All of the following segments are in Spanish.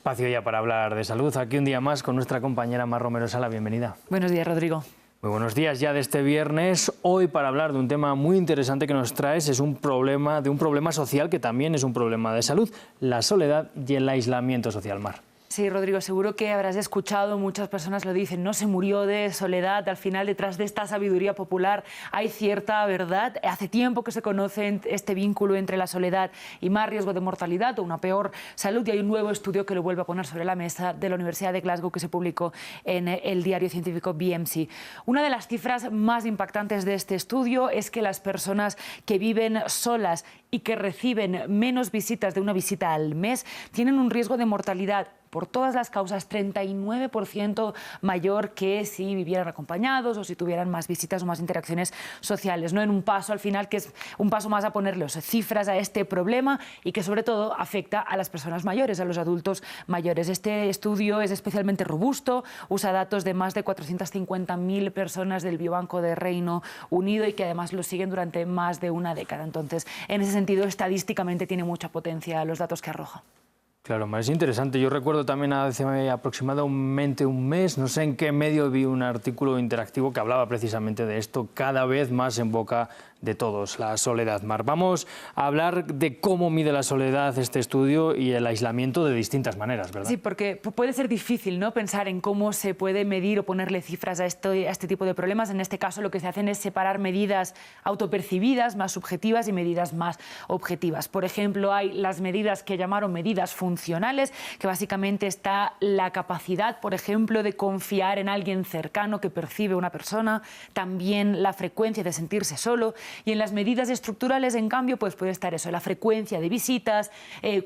Espacio ya para hablar de salud. Aquí un día más con nuestra compañera Mar Romero Sala. Bienvenida. Buenos días, Rodrigo. Muy buenos días ya de este viernes. Hoy para hablar de un tema muy interesante que nos traes es un problema social que también es un problema de salud, la soledad y el aislamiento social, Mar. Sí, Rodrigo, seguro que habrás escuchado, muchas personas lo dicen, no se murió de soledad, al final detrás de esta sabiduría popular hay cierta verdad. Hace tiempo que se conoce este vínculo entre la soledad y más riesgo de mortalidad o una peor salud, y hay un nuevo estudio que lo vuelve a poner sobre la mesa de la Universidad de Glasgow que se publicó en el diario científico BMC. Una de las cifras más impactantes de este estudio es que las personas que viven solas y que reciben menos visitas de una visita al mes tienen un riesgo de mortalidad por todas las causas 39% mayor que si vivieran acompañados o si tuvieran más visitas o más interacciones sociales, ¿no? En un paso al final que es un paso más a ponerle cifras a este problema y que sobre todo afecta a las personas mayores, a los adultos mayores. Este estudio es especialmente robusto, usa datos de más de 450.000 personas del Biobanco de Reino Unido y que además lo siguen durante más de una década. Entonces, en ese sentido, estadísticamente tiene mucha potencia los datos que arroja. Claro, es interesante. Yo recuerdo también hace aproximadamente un mes, no sé en qué medio, vi un artículo interactivo que hablaba precisamente de esto, cada vez más en boca de todos, la soledad. Mar, vamos a hablar de cómo mide la soledad este estudio y el aislamiento de distintas maneras, ¿verdad? Sí, porque puede ser difícil, ¿no?, pensar en cómo se puede medir o ponerle cifras a este tipo de problemas. En este caso lo que se hacen es separar medidas autopercibidas, más subjetivas, y medidas más objetivas. Por ejemplo, hay las medidas que llamaron medidas funcionales, que básicamente está la capacidad, por ejemplo, de confiar en alguien cercano que percibe una persona, también la frecuencia de sentirse solo. Y en las medidas estructurales, en cambio, pues puede estar eso, la frecuencia de visitas,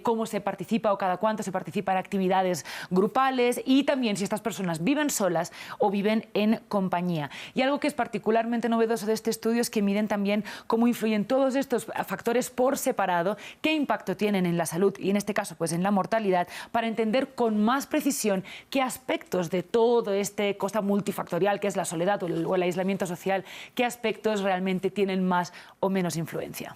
cómo se participa o cada cuánto se participa en actividades grupales, y también si estas personas viven solas o viven en compañía. Y algo que es particularmente novedoso de este estudio es que miden también cómo influyen todos estos factores por separado, qué impacto tienen en la salud y en este caso pues en la mortalidad, para entender con más precisión qué aspectos de todo este cosa multifactorial que es la soledad o el aislamiento social, qué aspectos realmente tienen más o menos influencia.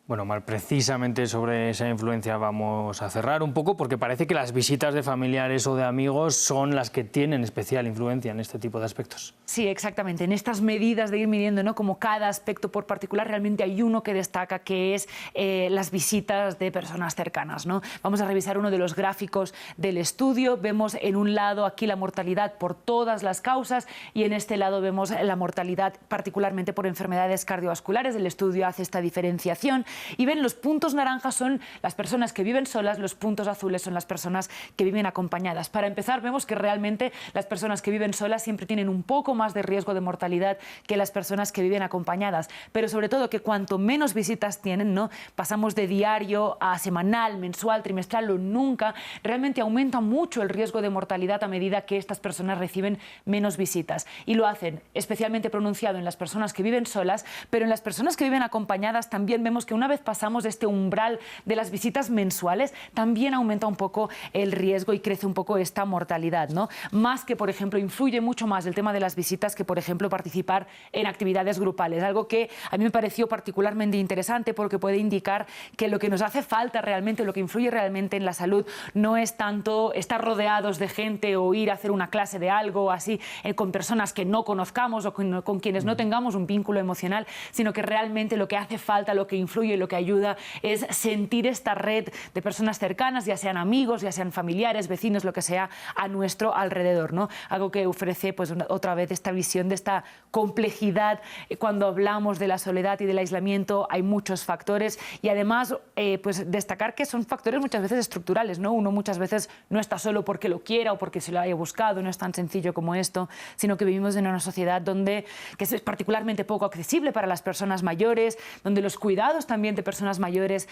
Bueno, Mar, precisamente sobre esa influencia vamos a cerrar un poco, porque parece que las visitas de familiares o de amigos son las que tienen especial influencia en este tipo de aspectos. Sí, exactamente. En estas medidas de ir midiendo, ¿no?, como cada aspecto por particular, realmente hay uno que destaca, que es las visitas de personas cercanas, ¿no? Vamos a revisar uno de los gráficos del estudio. Vemos en un lado aquí la mortalidad por todas las causas y en este lado vemos la mortalidad particularmente por enfermedades cardiovasculares. El estudio hace esta diferenciación. Y ven, los puntos naranjas son las personas que viven solas, los puntos azules son las personas que viven acompañadas. Para empezar, vemos que realmente las personas que viven solas siempre tienen un poco más de riesgo de mortalidad que las personas que viven acompañadas, pero sobre todo que cuanto menos visitas tienen, ¿no?, pasamos de diario a semanal, mensual, trimestral o nunca, realmente aumenta mucho el riesgo de mortalidad a medida que estas personas reciben menos visitas. Y lo hacen especialmente pronunciado en las personas que viven solas, pero en las personas que viven acompañadas también vemos que una vez pasamos este umbral de las visitas mensuales, también aumenta un poco el riesgo y crece un poco esta mortalidad, ¿no? Más que, por ejemplo, influye mucho más el tema de las visitas que, por ejemplo, participar en actividades grupales. Algo que a mí me pareció particularmente interesante porque puede indicar que lo que nos hace falta realmente, lo que influye realmente en la salud, no es tanto estar rodeados de gente o ir a hacer una clase de algo así con personas que no conozcamos o con quienes no tengamos un vínculo emocional, sino que realmente lo que hace falta, lo que influye y lo que ayuda es sentir esta red de personas cercanas, ya sean amigos, ya sean familiares, vecinos, lo que sea, a nuestro alrededor, ¿no? Algo que ofrece pues otra vez esta visión de esta complejidad. Cuando hablamos de la soledad y del aislamiento hay muchos factores y además pues destacar que son factores muchas veces estructurales, ¿no? Uno muchas veces no está solo porque lo quiera o porque se lo haya buscado, no es tan sencillo como esto, sino que vivimos en una sociedad que es particularmente poco accesible para las personas mayores, donde los cuidados también de personas mayores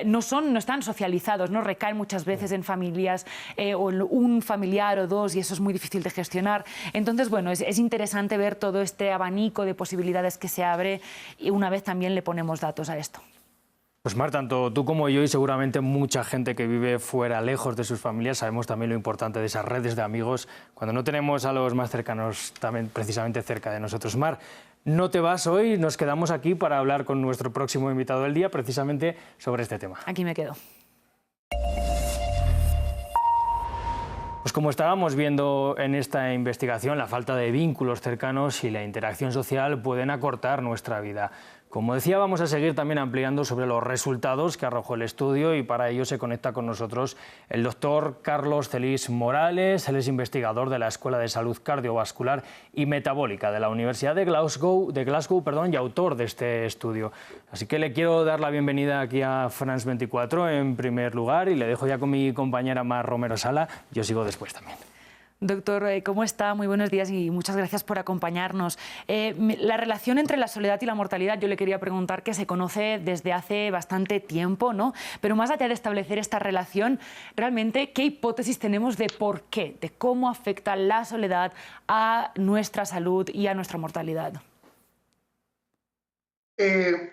no están socializados, ¿no? Recaen muchas veces en familias o en un familiar o dos, y eso es muy difícil de gestionar. Entonces, bueno, es interesante ver todo este abanico de posibilidades que se abre y una vez también le ponemos datos a esto. Pues Mar, tanto tú como yo y seguramente mucha gente que vive fuera, lejos de sus familias, sabemos también lo importante de esas redes de amigos cuando no tenemos a los más cercanos también precisamente cerca de nosotros. Mar, no te vas hoy, nos quedamos aquí para hablar con nuestro próximo invitado del día precisamente sobre este tema. Aquí me quedo. Pues como estábamos viendo en esta investigación, la falta de vínculos cercanos y la interacción social pueden acortar nuestra vida. Como decía, vamos a seguir también ampliando sobre los resultados que arrojó el estudio y para ello se conecta con nosotros el doctor Carlos Celís Morales. Él es investigador de la Escuela de Salud Cardiovascular y Metabólica de la Universidad de Glasgow, y autor de este estudio. Así que le quiero dar la bienvenida aquí a France 24 en primer lugar y le dejo ya con mi compañera Mar Romero Sala. Yo sigo después también. Doctor, ¿cómo está? Muy buenos días y muchas gracias por acompañarnos. La relación entre la soledad y la mortalidad, yo le quería preguntar, que se conoce desde hace bastante tiempo, ¿no? Pero más allá de establecer esta relación, realmente, ¿qué hipótesis tenemos de por qué, de cómo afecta la soledad a nuestra salud y a nuestra mortalidad?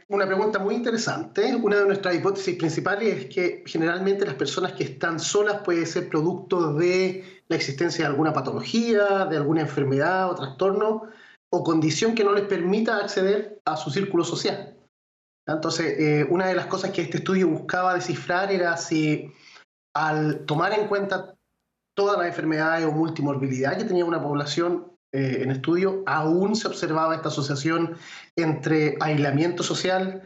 Una pregunta muy interesante. Una de nuestras hipótesis principales es que generalmente las personas que están solas puede ser producto de la existencia de alguna patología, de alguna enfermedad o trastorno o condición que no les permita acceder a su círculo social. Entonces, una de las cosas que este estudio buscaba descifrar era si al tomar en cuenta todas las enfermedades o multimorbilidad que tenía una población en estudio, aún se observaba esta asociación entre aislamiento social,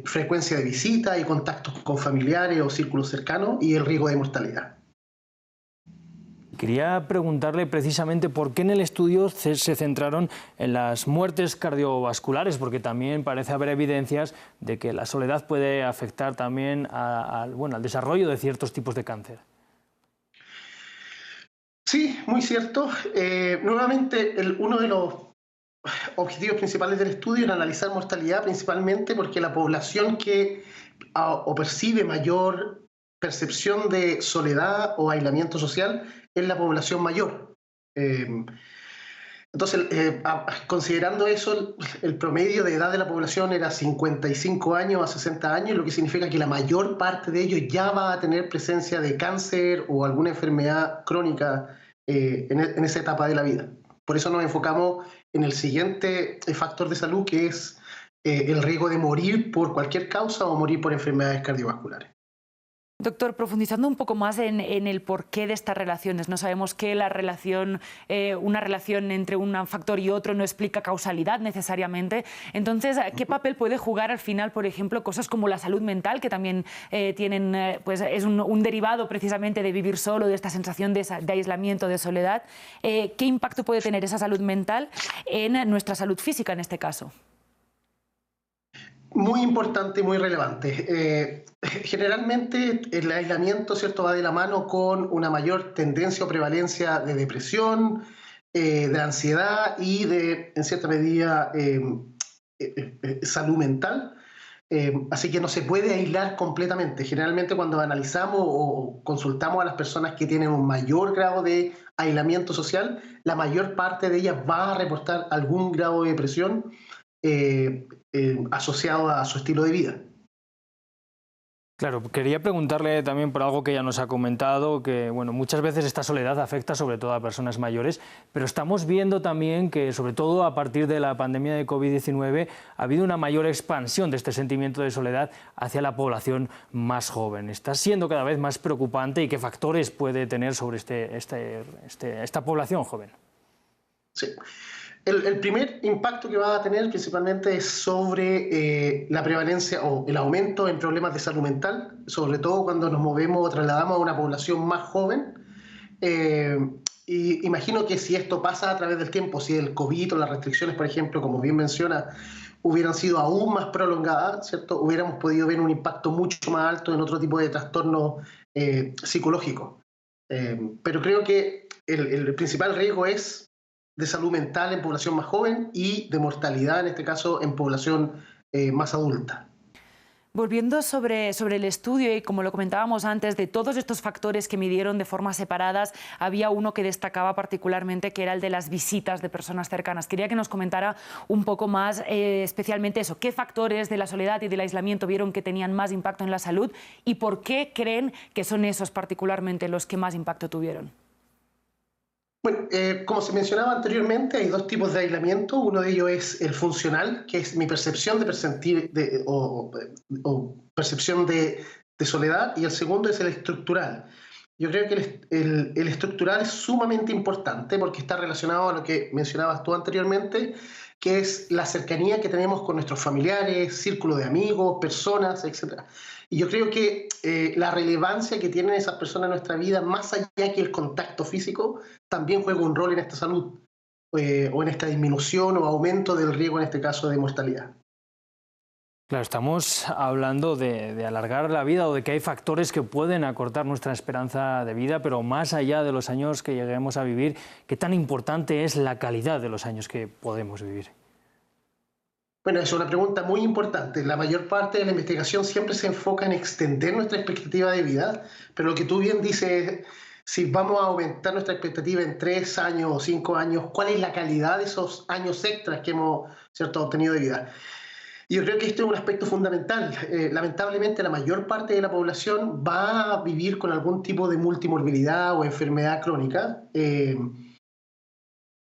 frecuencia de visita y contactos con familiares o círculos cercanos y el riesgo de mortalidad. Quería preguntarle precisamente por qué en el estudio se centraron en las muertes cardiovasculares, porque también parece haber evidencias de que la soledad puede afectar también al desarrollo de ciertos tipos de cáncer. Sí, muy cierto. Nuevamente, uno de los objetivos principales del estudio era analizar mortalidad, principalmente porque la población que percibe mayor percepción de soledad o aislamiento social es la población mayor. Entonces, considerando eso, el promedio de edad de la población era 55 años a 60 años, lo que significa que la mayor parte de ellos ya va a tener presencia de cáncer o alguna enfermedad crónica en esa etapa de la vida. Por eso nos enfocamos en el siguiente factor de salud, que es el riesgo de morir por cualquier causa o morir por enfermedades cardiovasculares. Doctor, profundizando un poco más en el porqué de estas relaciones, no sabemos que una relación entre un factor y otro no explica causalidad necesariamente. Entonces, ¿qué papel puede jugar al final, por ejemplo, cosas como la salud mental, que también es un derivado precisamente de vivir solo, de esta sensación de aislamiento, de soledad? ¿Qué impacto puede tener esa salud mental en nuestra salud física en este caso? Muy importante y muy relevante. Generalmente el aislamiento, ¿cierto?, va de la mano con una mayor tendencia o prevalencia de depresión, de ansiedad y en cierta medida, salud mental. Así que no se puede aislar completamente. Generalmente cuando analizamos o consultamos a las personas que tienen un mayor grado de aislamiento social, la mayor parte de ellas va a reportar algún grado de depresión asociado a su estilo de vida. Claro, quería preguntarle también por algo que ya nos ha comentado, que muchas veces esta soledad afecta sobre todo a personas mayores, pero estamos viendo también que, sobre todo a partir de la pandemia de COVID-19, ha habido una mayor expansión de este sentimiento de soledad hacia la población más joven. ¿Está siendo cada vez más preocupante y qué factores puede tener sobre esta población joven? Sí. El primer impacto que va a tener principalmente es sobre la prevalencia o el aumento en problemas de salud mental, sobre todo cuando nos movemos o trasladamos a una población más joven. Y imagino que si esto pasa a través del tiempo, si el COVID o las restricciones, por ejemplo, como bien menciona, hubieran sido aún más prolongadas, ¿cierto?, hubiéramos podido ver un impacto mucho más alto en otro tipo de trastornos psicológicos. Pero creo que el principal riesgo es de salud mental en población más joven y de mortalidad, en este caso, en población más adulta. Volviendo sobre el estudio, y como lo comentábamos antes, de todos estos factores que midieron de formas separadas, había uno que destacaba particularmente, que era el de las visitas de personas cercanas. Quería que nos comentara un poco más, especialmente eso, qué factores de la soledad y del aislamiento vieron que tenían más impacto en la salud y por qué creen que son esos particularmente los que más impacto tuvieron. Bueno, como se mencionaba anteriormente, hay dos tipos de aislamiento. Uno de ellos es el funcional, que es mi percepción o percepción de soledad, y el segundo es el estructural. Yo creo que el estructural es sumamente importante porque está relacionado a lo que mencionabas tú anteriormente, que es la cercanía que tenemos con nuestros familiares, círculo de amigos, personas, etc. Y yo creo que la relevancia que tienen esas personas en nuestra vida, más allá que el contacto físico, también juega un rol en esta salud, o en esta disminución o aumento del riesgo, en este caso, de mortalidad. Claro, estamos hablando de alargar la vida o de que hay factores que pueden acortar nuestra esperanza de vida, pero más allá de los años que lleguemos a vivir, ¿qué tan importante es la calidad de los años que podemos vivir? Bueno, es una pregunta muy importante. La mayor parte de la investigación siempre se enfoca en extender nuestra expectativa de vida, pero lo que tú bien dices, si vamos a aumentar nuestra expectativa en 3 años o 5 años, ¿cuál es la calidad de esos años extras que hemos, ¿cierto?, obtenido de vida? Y yo creo que este es un aspecto fundamental. Lamentablemente, la mayor parte de la población va a vivir con algún tipo de multimorbilidad o enfermedad crónica.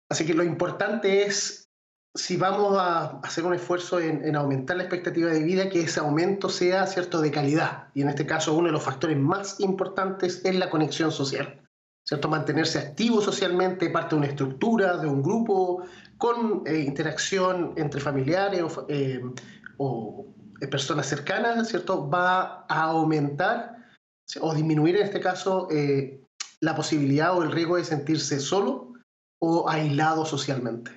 Así que lo importante es, si vamos a hacer un esfuerzo en aumentar la expectativa de vida, que ese aumento sea, ¿cierto?, de calidad. Y en este caso, uno de los factores más importantes es la conexión social, ¿cierto? Mantenerse activo socialmente, parte de una estructura, de un grupo, con interacción entre familiares o personas cercanas, ¿cierto? Va a aumentar o disminuir, en este caso, la posibilidad o el riesgo de sentirse solo o aislado socialmente.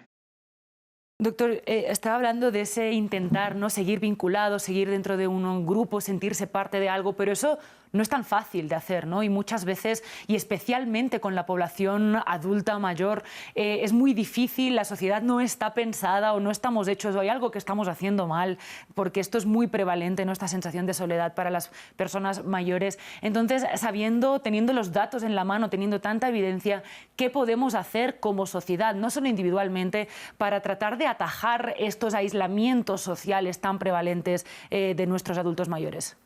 Doctor, estaba hablando de ese intentar, ¿no?, seguir vinculado, seguir dentro de un grupo, sentirse parte de algo, pero eso no es tan fácil de hacer, ¿no? Y muchas veces, y especialmente con la población adulta mayor, es muy difícil, la sociedad no está pensada o no estamos hechos, o hay algo que estamos haciendo mal, porque esto es muy prevalente, ¿no?, esta sensación de soledad para las personas mayores. Entonces, sabiendo, teniendo los datos en la mano, teniendo tanta evidencia, ¿qué podemos hacer como sociedad, no solo individualmente, para tratar de atajar estos aislamientos sociales tan prevalentes de nuestros adultos mayores?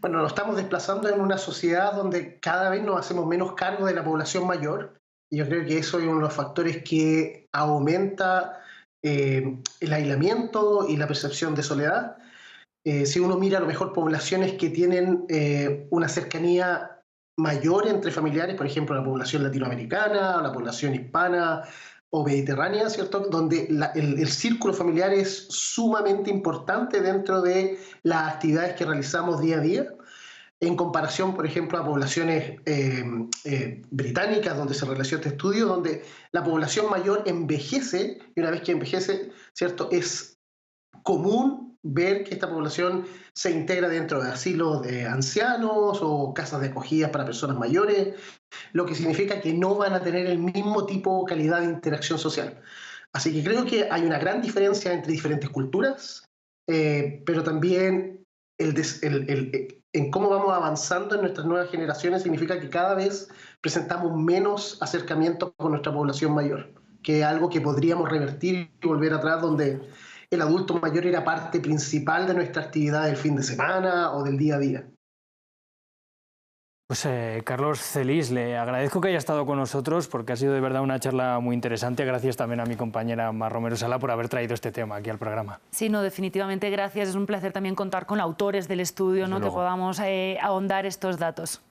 Bueno, nos estamos desplazando en una sociedad donde cada vez nos hacemos menos cargo de la población mayor, y yo creo que eso es uno de los factores que aumenta el aislamiento y la percepción de soledad. Si uno mira a lo mejor poblaciones que tienen una cercanía mayor entre familiares, por ejemplo la población latinoamericana o la población hispana o mediterránea, ¿cierto?, donde el círculo familiar es sumamente importante dentro de las actividades que realizamos día a día, en comparación, por ejemplo, a poblaciones británicas, donde se realizó este estudio, donde la población mayor envejece, y una vez que envejece, ¿cierto?, es común ver que esta población se integra dentro de asilos de ancianos o casas de acogida para personas mayores, lo que significa que no van a tener el mismo tipo de calidad de interacción social. Así que creo que hay una gran diferencia entre diferentes culturas, pero también en cómo vamos avanzando en nuestras nuevas generaciones significa que cada vez presentamos menos acercamiento con nuestra población mayor, que es algo que podríamos revertir y volver atrás, donde el adulto mayor era parte principal de nuestra actividad del fin de semana o del día a día. Pues Carlos Celis, le agradezco que haya estado con nosotros porque ha sido de verdad una charla muy interesante. Gracias también a mi compañera Mar Romero Sala por haber traído este tema aquí al programa. Sí, no, definitivamente gracias. Es un placer también contar con autores del estudio, ¿no?, que podamos ahondar estos datos.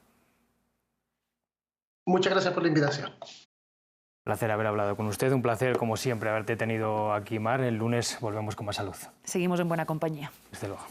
Muchas gracias por la invitación. Un placer haber hablado con usted, un placer como siempre haberte tenido aquí, Mar. El lunes volvemos con más salud. Seguimos en buena compañía. Desde luego.